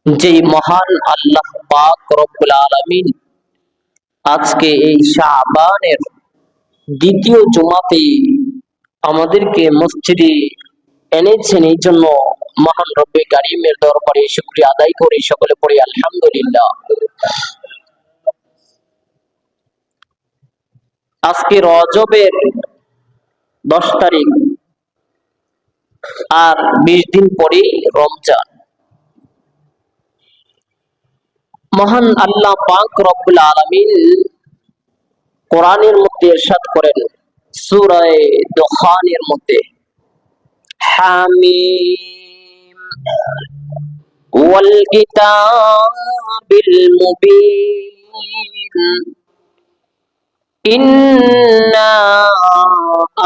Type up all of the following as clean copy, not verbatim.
যে মহান আল্লাহ পাক রব্বুল আলামিন আজকে এই শাবানের দ্বিতীয় জুমাতে আমাদেরকে মসজিদে এনেছেন, এই জন্য মহান রব্বে কারীমের দরবারে শুকরিয়া আদায় করি। সকলে পড়ি আলহামদুলিল্লাহ। আজকে রজবের 10 তারিখ, আর 20 দিন পরেই রমজান। মহান আল্লাহ পাক রব্বুল আলামিন কোরআনের মধ্যে ইরশাদ করেন সূরা দুখানের মধ্যে, হামিম ওয়াল কিতাবিল মুবিন ইন্না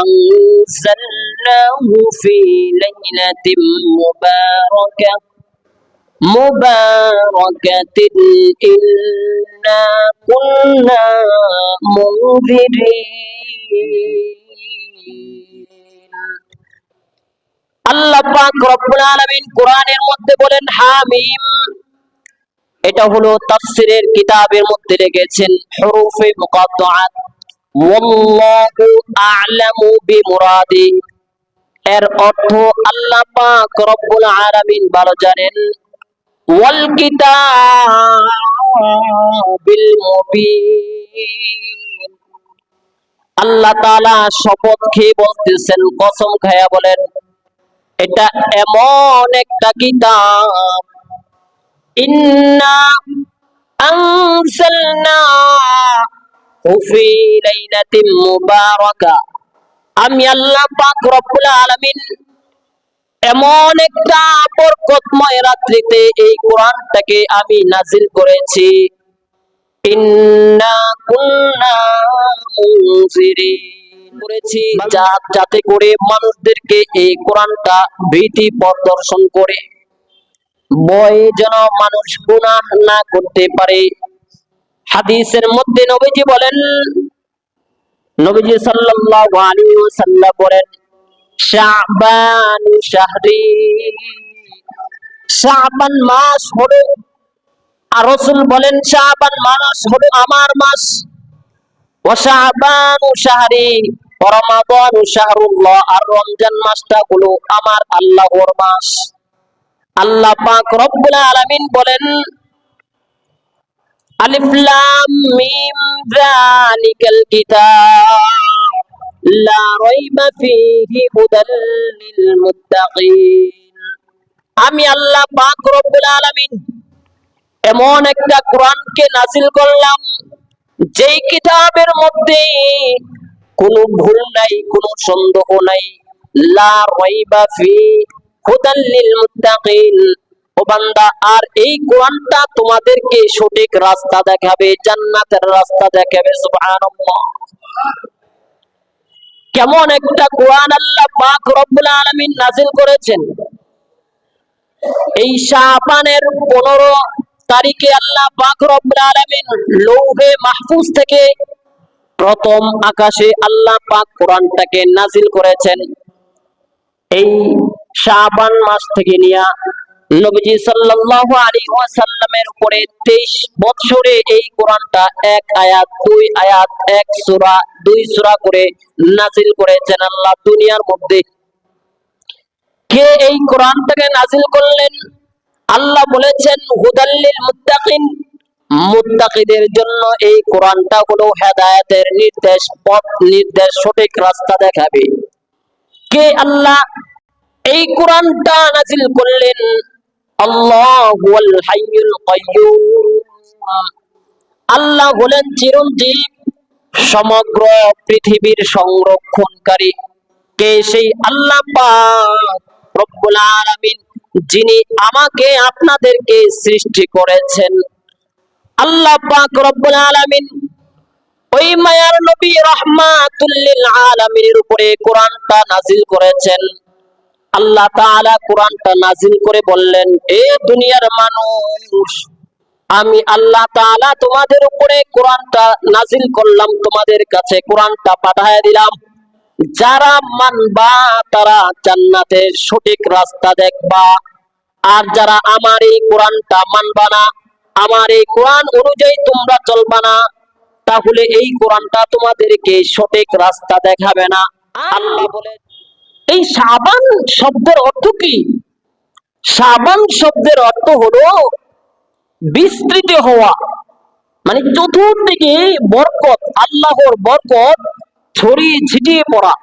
আনজালনাহু ফি লাইলাতিন মুবারাকাতিন ইন্না কুন্না মুনজিরিন। আল্লাহ পাক রব্বুল আলামিন কোরআনের মধ্যে বলেন হামিম। এটা হলো তাফসীরের কিতাবের মধ্যে রেখেছেন হুরুফে মুকাত্তাআত, ওয়াল্লাহু আ'লামু বিমুরাদি। এর অর্থ আল্লাহ পাক রব্বুল আলামিন ভালো জানেন। ওয়াল কিতাবিল মুবিন, আল্লাহ তাআলা শপথ খেয়ে বলতেছেন, কসম খায়া বলেন, এটা এমন একটা কিতাব, ইন্না আনজালনাহু ফি লাইলাতিন মুবারাকা। আমি আল্লাহ পাক রব্বুল আলামিন এমন একটা বরকতময় রাত্রিতে এই কোরআনটাকে আমি নাজিল করেছি। ইন্না কুন্না মুনজিরিন করেছি, যাতে করে মানুষদেরকে এই কোরআনটা ভীতি প্রদর্শন করে, ভয়ে যেন মানুষ গুনাহ না করতে পারে। হাদিসের মধ্যে নবীজি বলেন, নবীজি সাল্লাল্লাহু আলাইহি ওয়াসাল্লাম বলেন, শাবান শাহরি, শাবান মাস হলো, আর রাসূল বলেন শাবান মাস হলো আমার মাস, ওয়া শাবানু শাহরি ওয়া রমাদানু শাহরুল্লাহ, আর রমজান মাসটা হলো আমার আল্লাহর মাস। আল্লাহ পাক রব্বুল আলামিন বলেন, আলিফ লাম মিম যালিকাল কিতাব লা রাইবা ফীহি হুদাল লিল মুত্তাকিন। আমি আল্লাহ পাক রব্বুল আলামিন এমন একটা কোরআনকে নাযিল করলাম, যেই কিতাবের মধ্যে কোনো ভুল নাই, কোনো সন্দেহ নাই। লা রাইবা ফীহি হুদাল লিল মুত্তাকিন। ও বান্দা, আর এই কোরআনটা তোমাদেরকে সঠিক রাস্তা দেখাবে, জান্নাতের রাস্তা দেখাবে। সুবহানাল্লাহ। কেমন একটা কোরআন আল্লাহ পাক রব্বুল আলামিন নাযিল করেছেন। এই শাবানের 15 তারিখে আল্লাহ পাক রব্বুল আলামিন লৌহে মাহফুজ থেকে প্রথম আকাশে আল্লাহ পাক কোরআনটাকে নাযিল করেছেন। এই শাবান মাস থেকে নিয়া নবীজি সাল্লাল্লাহু আলাইহি ওয়াসাল্লামের উপরে 23 বছরে এই কোরআনটা 1 আয়াত 2 আয়াত 1 সূরা 2 সূরা করে নাযিল করেছেন আল্লাহ দুনিয়ার মধ্যে। কে এই কোরআনটাকে নাযিল করলেন? আল্লাহ বলেছেন হুদাল লিল মুত্তাকিন, মুত্তাকিদের জন্য এই কোরআনটা হলো হেদায়েতের নির্দেশ, পথ নির্দেশ, সঠিক রাস্তা দেখাবে। কে আল্লাহ এই কোরআনটা নাযিল করলেন? আল্লাহুল হাইয়ুল কাইয়্যুম, আল্লাহ হলেন চিরঞ্জীব, সমগ্র পৃথিবীর সংরক্ষণকারী। কে সেই আল্লাহ পাক রব্বুল আলামিন, যিনি আমাকে আপনাদেরকে সৃষ্টি করেছেন। আল্লাহ পাক রব্বুল আলামিন ওই মায়ার নবী রাহমাতুল লিল আলামিনের উপরে কোরআনটা নাযিল করেছেন। আল্লাহ তাআলা কোরআনটা নাযিল করে বললেন, এ দুনিয়ার মানুষ, আমি আল্লাহ তাআলা তোমাদের উপরে কোরআনটা নাযিল করলাম, তোমাদের কাছে কোরআনটা পাঠিয়ে দিলাম। যারা মানবা তারা জান্নাতের সঠিক রাস্তা দেখবা, আর যারা আমার এই কোরআনটা মানবা না, আমার এই কোরআন অনুযায়ী তোমরা চলবা না, তাহলে এই কোরআনটা তোমাদেরকে সঠিক রাস্তা দেখাবে না। আল্লাহ বলে, এই শাবান শব্দের অর্থ কি? শাবান শব্দের অর্থ হলো বিস্তৃত হওয়া, মানে চতুর্দিকে বরকত, আল্লাহর বরকত ছড়িয়ে ছিটিয়ে পড়া,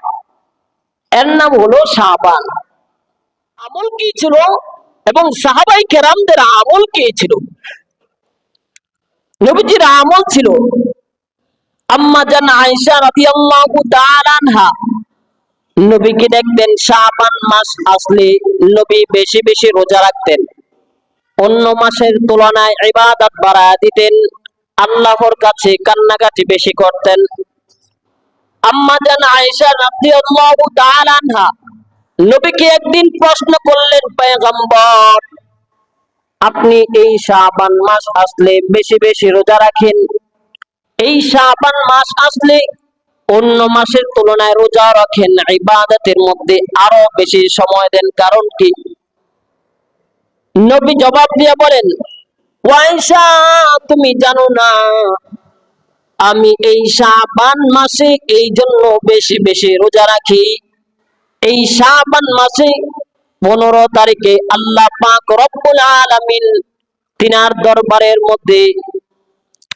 এর নাম হলো শাবান। আমল কি ছিল এবং সাহাবাই কেরামদের আমল কি ছিল? নবীজির আমল ছিল, আম্মা জান আয়েশা রাদিয়াল্লাহু তাআলা আনহা নবীকে দেখতেন শাবান মাস আসলে নবী বেশি বেশি রোজা রাখতেন, অন্য মাসের তুলনায় ইবাদত বাড়ায় দিতেন, আল্লাহর কাছে কান্নাকাটি বেশি করতেন। আম্মা জান আয়েশা রাদিয়াল্লাহু তাআলা আনহা নবীকে একদিন প্রশ্ন করলেন, পয়গম্বর, আপনি এই শাবান মাস আসলে বেশি বেশি রোজা রাখেন, এই শাবান মাস আসলে অন্য মাসের তুলনায় রোজা রাখেন, ইবাদতের মধ্যে আরো বেশি সময় দেন, কারণ কি? নবী জবাব দিয়ে বলেন, আয়েশা, তুমি জানো না আমি এই শাবান মাসে এই জন্য বেশি বেশি রোজা রাখি, এই শাবান মাসে 15 তারিখে আল্লাহ পাক রব্বুল আলামিন তিনার দরবারের মধ্যে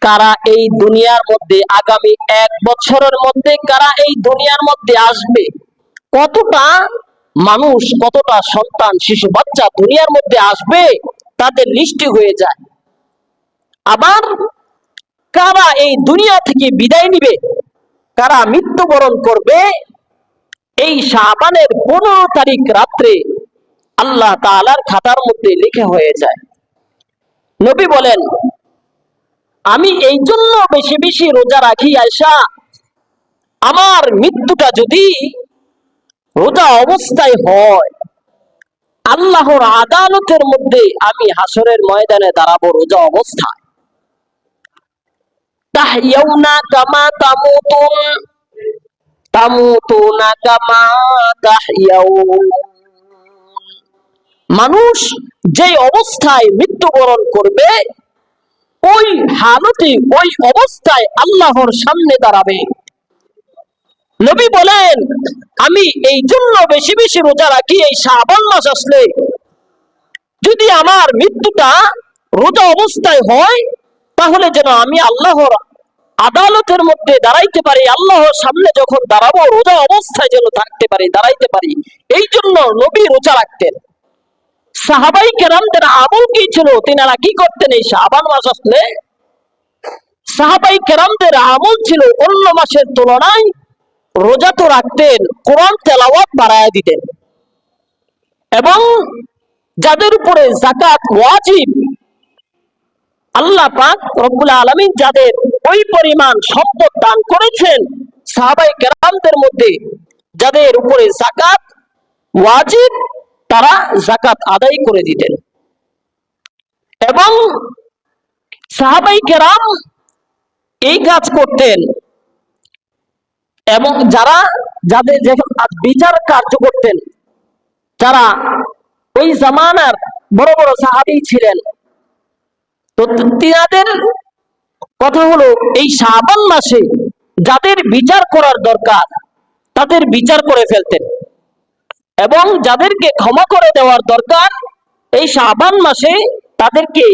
কারা এই দুনিয়ার মধ্যে আগামী 1 বছরের মধ্যে কারা এই দুনিয়ার মধ্যে আসবে, কতটা মানুষ, কতটা সন্তান, শিশু বাচ্চা দুনিয়ার মধ্যে আসবে, তাদের লিস্টে হয়ে যায়। আবার কারা এই দুনিয়া থেকে বিদায় নিবে, কারা মৃত্যুবরণ করবে, এই শাবানের 15 তারিখ রাত্রে আল্লাহ তাআলার খাতার মধ্যে লেখা হয়ে যায়। নবী বলেন, আমি এই জন্য বেশি বেশি রোজা রাখি আয়েশা, আমার মৃত্যুটা যদি রোজা অবস্থায় হয়, আল্লাহর আদালতের মধ্যে আমি হাসরের ময়দানে দাঁড়াবো রোজা অবস্থায়। তাহইয়াউনা কামা তামুতুন, তামুতুনা কামা তাহইয়াউন। মানুষ যে অবস্থায় মৃত্যুবরণ করবে, ওই হালতে, ওই অবস্থায় আল্লাহর সামনে দাঁড়াবে। নবী বলেন, আমি এই জন্য বেশি বেশি রোজা রাখি, এই শাবান মাস আসলে যদি আমার মৃত্যুটা রোজা অবস্থায় হয়, তাহলে যেন আমি আল্লাহর আদালতের মধ্যে দাঁড়াইতে পারি, আল্লাহর সামনে যখন দাঁড়াবো রোজা অবস্থায় যেন থাকতে পারি, দাঁড়াইতে পারি। এই জন্য নবী রোজা রাখতেন। সাহাবাই কেরামদের আমল কি ছিল, তিনারা কি করতেন এই শাবান মাস আসলে? সাহাবাই কেরামদের আমল ছিল অন্য মাসের তুলনায় রোজা তো রাখতেন, কোরআন তেলাওয়াত বাড়ায় দিতেন, এবং যাদের উপরে যাকাত ওয়াজিব, আল্লাহ পাক রব্বুল আলামিন যাদের ওই পরিমাণ সম্পদ দান করেছেন, সাহাবাই কেরামদের মধ্যে যাদের উপরে যাকাত ওয়াজিব, তারা যাকাত আদায় করে দিতেন। এবং সাহাবাই কেরাম এই কাজ করতেন, এবং যারা যাদের বিচার কার্য করতেন, যারা ওই জামানার বড় বড় সাহাবী ছিলেন, তো তিনাদের কথা হলো এই শাবান মাসে যাদের বিচার করার দরকার তাদের বিচার করে ফেলতেন, এবং যাদেরকে ক্ষমা করে দেওয়ার দরকার এই শাবান মাসে তাদেরকে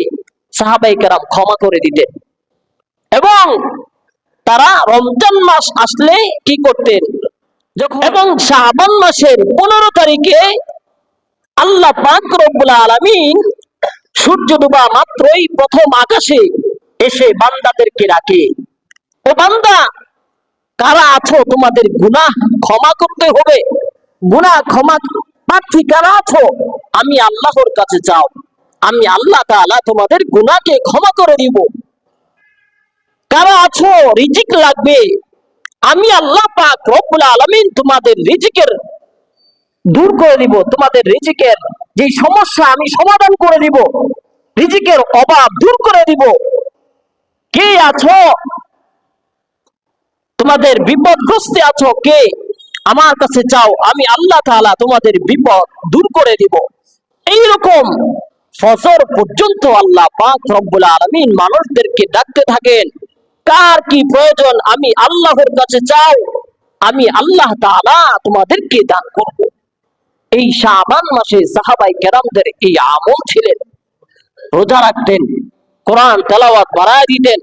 সাহাবায়ে কেরাম ক্ষমা করে দিতেন। এবং তারা রমজান মাস আসলে কি করতেন, এবং শাবান মাসের 15 তারিখে আল্লাহ পাক রব্বুল আলামিন সূর্য ডোবা মাত্রই প্রথম আকাশে এসে বান্দাদেরকে ডাকে, ও বান্দা, কারা আছো তোমাদের গুনাহ ক্ষমা করতে হবে, গুনাহ ক্ষমা প্রার্থী কারা আছো, আমি আল্লাহর কাছে যাও, আমি আল্লাহ তাআলা তোমাদের গুনাহকে ক্ষমা করে দিব। কারা আছো রিজিক লাগবে, আমি আল্লাহ পাক রব্বুল আলামিন তোমাদের রিজিকের দূর করে দিব, তোমাদের রিজিকের যে সমস্যা আমি সমাধান করে দিব, রিজিকের অভাব দূর করে দিব। কে আছো তোমাদের বিপদগ্রস্তে আছো, কে আমার কাছে চাও, আমি আল্লাহ তাআলা তোমাদের বিপদ দূর করে দিব। এইরকম ফজর পর্যন্ত আল্লাহ পাক রব্বুল আলামিন মানুষদেরকে ডাকতে থাকেন, কার কি প্রয়োজন আমি আল্লাহর কাছে চাও, আমি আল্লাহ তাআলা তোমাদেরকে দান করব। এই শাবান মাসে সাহাবায়ে কেরামদের এই আমল ছিলেন। রোজা রাখতেন, কোরআন তেলাওয়াত বাড়ায় দিতেন,